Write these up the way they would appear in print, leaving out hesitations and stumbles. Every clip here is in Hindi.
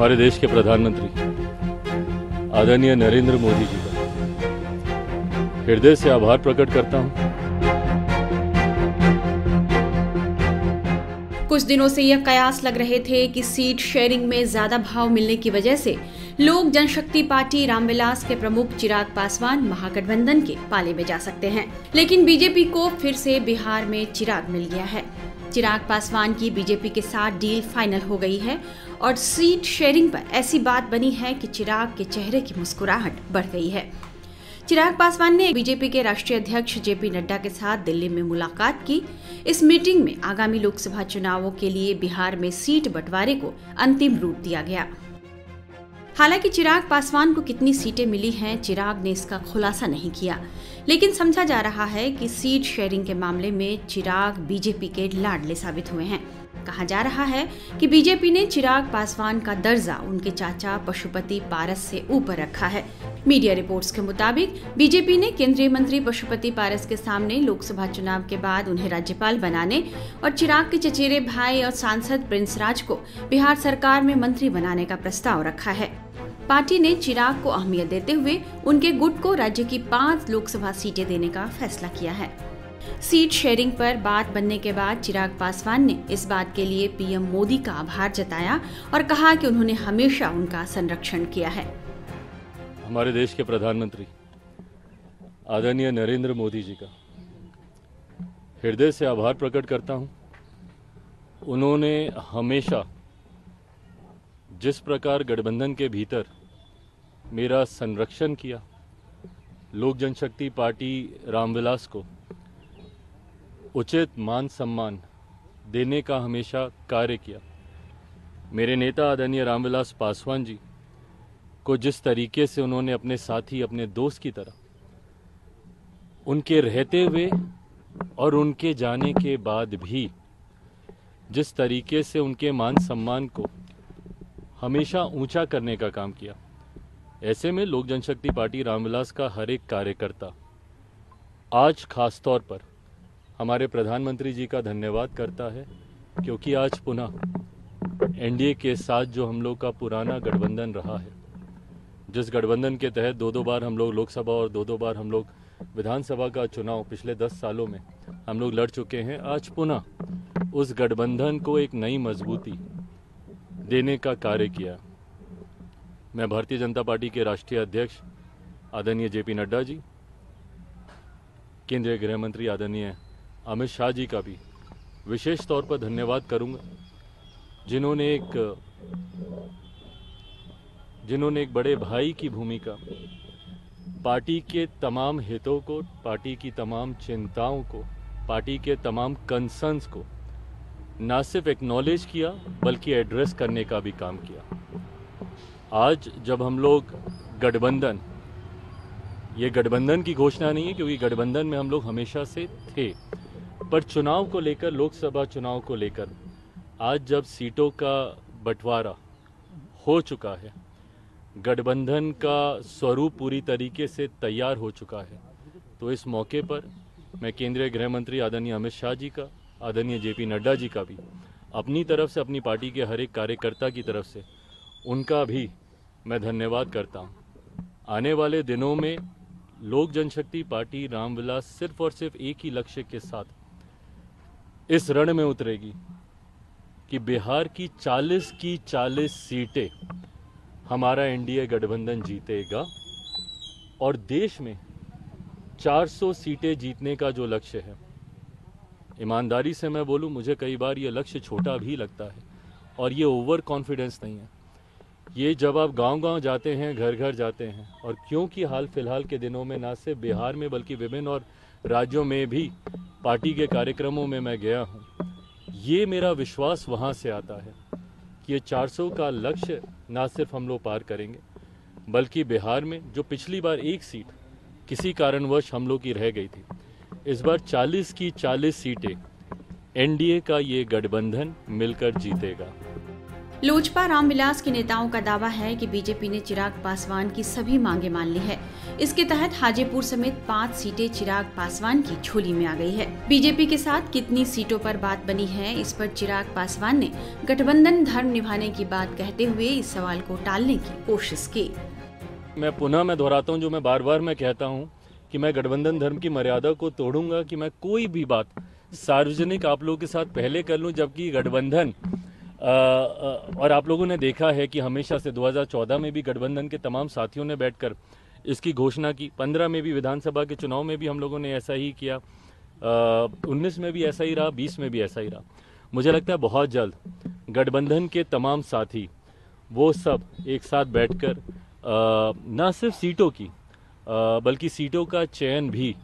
हमारे देश के प्रधानमंत्री आदरणीय नरेंद्र मोदी जी का हृदय से आभार प्रकट करता हूं। कुछ दिनों से यह कयास लग रहे थे कि सीट शेयरिंग में ज्यादा भाव मिलने की वजह से लोक जनशक्ति पार्टी रामविलास के प्रमुख चिराग पासवान महागठबंधन के पाले में जा सकते हैं, लेकिन बीजेपी को फिर से बिहार में चिराग मिल गया है। चिराग पासवान की बीजेपी के साथ डील फाइनल हो गई है और सीट शेयरिंग पर ऐसी बात बनी है कि चिराग के चेहरे की मुस्कुराहट बढ़ गई है। चिराग पासवान ने बीजेपी के राष्ट्रीय अध्यक्ष जेपी नड्डा के साथ दिल्ली में मुलाकात की। इस मीटिंग में आगामी लोकसभा चुनावों के लिए बिहार में सीट बंटवारे को अंतिम रूप दिया गया। हालांकि चिराग पासवान को कितनी सीटें मिली हैं, चिराग ने इसका खुलासा नहीं किया, लेकिन समझा जा रहा है कि सीट शेयरिंग के मामले में चिराग बीजेपी के लाडले साबित हुए हैं। कहा जा रहा है कि बीजेपी ने चिराग पासवान का दर्जा उनके चाचा पशुपति पारस से ऊपर रखा है। मीडिया रिपोर्ट्स के मुताबिक बीजेपी ने केंद्रीय मंत्री पशुपति पारस के सामने लोकसभा चुनाव के बाद उन्हें राज्यपाल बनाने और चिराग के चचेरे भाई और सांसद प्रिंस राज को बिहार सरकार में मंत्री बनाने का प्रस्ताव रखा है। पार्टी ने चिराग को अहमियत देते हुए उनके गुट को राज्य की 5 लोकसभा सीटें देने का फैसला किया है। सीट शेयरिंग पर बात बनने के बाद चिराग पासवान ने इस बात के लिए पीएम मोदी का आभार जताया और कहा कि उन्होंने हमेशा उनका संरक्षण किया है। हमारे देश के प्रधानमंत्री आदरणीय नरेंद्र मोदी जी का हृदय से आभार प्रकट करता हूं। उन्होंने हमेशा जिस प्रकार गठबंधन के भीतर मेरा संरक्षण किया, लोक जनशक्ति पार्टी रामविलास को उचित मान सम्मान देने का हमेशा कार्य किया। मेरे नेता आदरणीय रामविलास पासवान जी को जिस तरीके से उन्होंने अपने साथी, अपने दोस्त की तरह उनके रहते हुए और उनके जाने के बाद भी जिस तरीके से उनके मान सम्मान को हमेशा ऊंचा करने का काम किया, ऐसे में लोक जनशक्ति पार्टी रामविलास का हर एक कार्यकर्ता आज खास तौर पर हमारे प्रधानमंत्री जी का धन्यवाद करता है, क्योंकि आज पुनः एनडीए के साथ जो हम लोग का पुराना गठबंधन रहा है, जिस गठबंधन के तहत 2-2 बार हम लोग लोकसभा और 2-2 बार हम लोग विधानसभा का चुनाव पिछले 10 सालों में हम लोग लड़ चुके हैं, आज पुनः उस गठबंधन को एक नई मजबूती देने का कार्य किया। मैं भारतीय जनता पार्टी के राष्ट्रीय अध्यक्ष आदरणीय जेपी नड्डा जी, केंद्रीय गृह मंत्री आदरणीय अमित शाह जी का भी विशेष तौर पर धन्यवाद करूंगा, जिन्होंने एक बड़े भाई की भूमिका पार्टी के तमाम हितों को, पार्टी की तमाम चिंताओं को, पार्टी के तमाम कंसर्न्स को ना सिर्फ एक्नॉलेज किया बल्कि एड्रेस करने का भी काम किया। आज जब हम लोग गठबंधन, ये गठबंधन की घोषणा नहीं है क्योंकि गठबंधन में हम लोग हमेशा से थे, पर चुनाव को लेकर, लोकसभा चुनाव को लेकर आज जब सीटों का बंटवारा हो चुका है, गठबंधन का स्वरूप पूरी तरीके से तैयार हो चुका है, तो इस मौके पर मैं केंद्रीय गृह मंत्री आदरणीय अमित शाह जी का, आदरणीय जेपी नड्डा जी का भी अपनी तरफ से, अपनी पार्टी के हर एक कार्यकर्ता की तरफ से उनका भी मैं धन्यवाद करता हूं। आने वाले दिनों में लोक जनशक्ति पार्टी रामविलास सिर्फ और सिर्फ एक ही लक्ष्य के साथ इस रण में उतरेगी कि बिहार की 40 सीटें हमारा एनडीए गठबंधन जीतेगा और देश में 400 सीटें जीतने का जो लक्ष्य है, ईमानदारी से मैं बोलूं, मुझे कई बार ये लक्ष्य छोटा भी लगता है और ये ओवर कॉन्फिडेंस नहीं है। ये जब आप गांव-गांव जाते हैं, घर घर जाते हैं, और क्योंकि हाल फिलहाल के दिनों में ना सिर्फ बिहार में बल्कि विभिन्न और राज्यों में भी पार्टी के कार्यक्रमों में मैं गया हूँ, ये मेरा विश्वास वहाँ से आता है कि ये 400 का लक्ष्य ना सिर्फ हम लोग पार करेंगे बल्कि बिहार में जो पिछली बार एक सीट किसी कारणवश हम लोग की रह गई थी, इस बार 40 की 40 सीटें एनडीए का ये गठबंधन मिलकर जीतेगा। लोजपा रामविलास के नेताओं का दावा है कि बीजेपी ने चिराग पासवान की सभी मांगे मान ली है। इसके तहत हाजीपुर समेत 5 सीटें चिराग पासवान की झोली में आ गई है। बीजेपी के साथ कितनी सीटों पर बात बनी है, इस पर चिराग पासवान ने गठबंधन धर्म निभाने की बात कहते हुए इस सवाल को टालने की कोशिश की। मैं दोहराता हूँ जो मैं बार बार कहता हूँ कि मैं गठबंधन धर्म की मर्यादा को तोड़ूंगा कि मैं कोई भी बात सार्वजनिक आप लोगों के साथ पहले कर लूं, जबकि गठबंधन और आप लोगों ने देखा है कि हमेशा से 2014 में भी गठबंधन के तमाम साथियों ने बैठकर इसकी घोषणा की, 15 में भी विधानसभा के चुनाव में भी हम लोगों ने ऐसा ही किया, 19 में भी ऐसा ही रहा, 20 में भी ऐसा ही रहा। मुझे लगता है बहुत जल्द गठबंधन के तमाम साथी वो सब एक साथ बैठकर न सिर्फ सीटों की बल्कि सीटों का चयन भी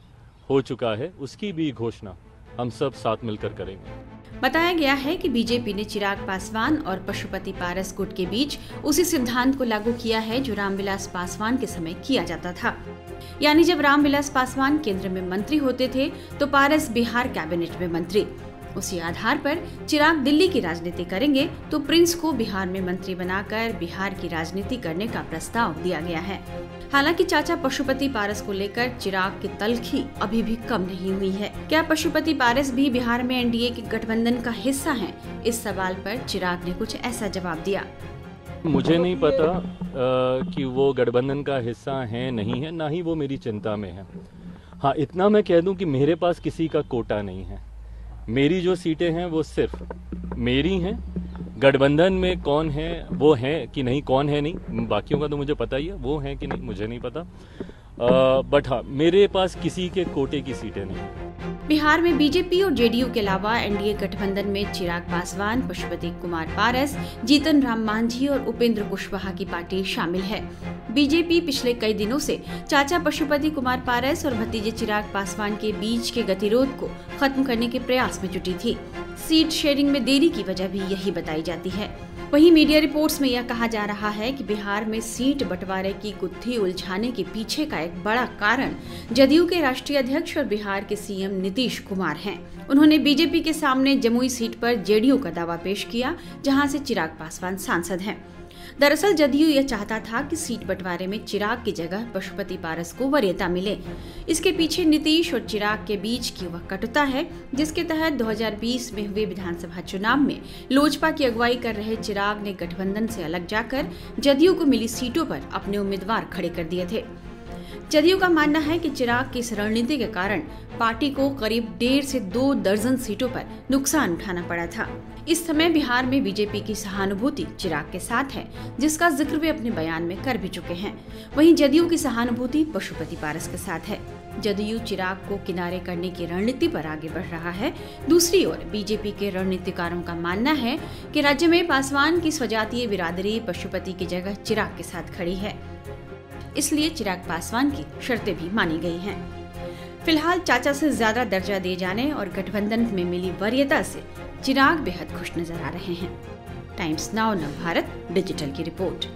हो चुका है, उसकी भी घोषणा हम सब साथ मिलकर करेंगे। बताया गया है कि बीजेपी ने चिराग पासवान और पशुपति पारस गुट के बीच उसी सिद्धांत को लागू किया है जो रामविलास पासवान के समय किया जाता था। यानी जब रामविलास पासवान केंद्र में मंत्री होते थे तो पारस बिहार कैबिनेट में मंत्री। उसी आधार पर चिराग दिल्ली की राजनीति करेंगे तो प्रिंस को बिहार में मंत्री बनाकर बिहार की राजनीति करने का प्रस्ताव दिया गया है। हालांकि चाचा पशुपति पारस को लेकर चिराग की तल्खी अभी भी कम नहीं हुई है। क्या पशुपति पारस भी बिहार में एनडीए के गठबंधन का हिस्सा हैं? इस सवाल पर चिराग ने कुछ ऐसा जवाब दिया। मुझे नहीं पता कि वो गठबंधन का हिस्सा है नहीं है, ना ही वो मेरी चिंता में है। हाँ, इतना मैं कह दूं कि मेरे पास किसी का कोटा नहीं है। मेरी जो सीटें हैं वो सिर्फ मेरी हैं। गठबंधन में कौन है वो है कि नहीं, कौन है नहीं, बाकियों का तो मुझे पता ही है, वो है कि नहीं मुझे नहीं पता। बट हाँ, मेरे पास किसी के कोटे की सीटें नहीं। बिहार में बीजेपी और जेडीयू के अलावा एनडीए गठबंधन में चिराग पासवान, पशुपति कुमार पारस, जीतन राम मांझी और उपेंद्र कुशवाहा की पार्टी शामिल है। बीजेपी पिछले कई दिनों से चाचा पशुपति कुमार पारस और भतीजे चिराग पासवान के बीच के गतिरोध को खत्म करने के प्रयास में जुटी थी। सीट शेयरिंग में देरी की वजह भी यही बताई जाती है। वहीं मीडिया रिपोर्ट्स में यह कहा जा रहा है कि बिहार में सीट बंटवारे की गुत्थी उलझाने के पीछे का एक बड़ा कारण जदयू के राष्ट्रीय अध्यक्ष और बिहार के सीएम नीतीश कुमार हैं। उन्होंने बीजेपी के सामने जमुई सीट पर जेडीयू का दावा पेश किया, जहां से चिराग पासवान सांसद हैं। दरअसल जदयू यह चाहता था कि सीट बंटवारे में चिराग की जगह पशुपति पारस को वरीयता मिले। इसके पीछे नीतीश और चिराग के बीच की वह कटुता है जिसके तहत 2020 में हुए विधानसभा चुनाव में लोजपा की अगुवाई कर रहे चिराग ने गठबंधन से अलग जाकर जदयू को मिली सीटों पर अपने उम्मीदवार खड़े कर दिए थे। जदयू का मानना है कि चिराग की इस रणनीति के कारण पार्टी को करीब 1.5 से 2 दर्जन सीटों पर नुकसान उठाना पड़ा था। इस समय बिहार में बीजेपी की सहानुभूति चिराग के साथ है, जिसका जिक्र वे अपने बयान में कर भी चुके हैं। वहीं जदयू की सहानुभूति पशुपति पारस के साथ है। जदयू चिराग को किनारे करने की रणनीति पर आगे बढ़ रहा है। दूसरी ओर बीजेपी के रणनीतिकारों का मानना है कि राज्य में पासवान की स्वजातीय बिरादरी पशुपति की जगह चिराग के साथ खड़ी है, इसलिए चिराग पासवान की शर्तें भी मानी गई हैं। फिलहाल चाचा से ज्यादा दर्जा दिए जाने और गठबंधन में मिली वरीयता से चिराग बेहद खुश नजर आ रहे हैं। टाइम्स नाउ नव भारत डिजिटल की रिपोर्ट।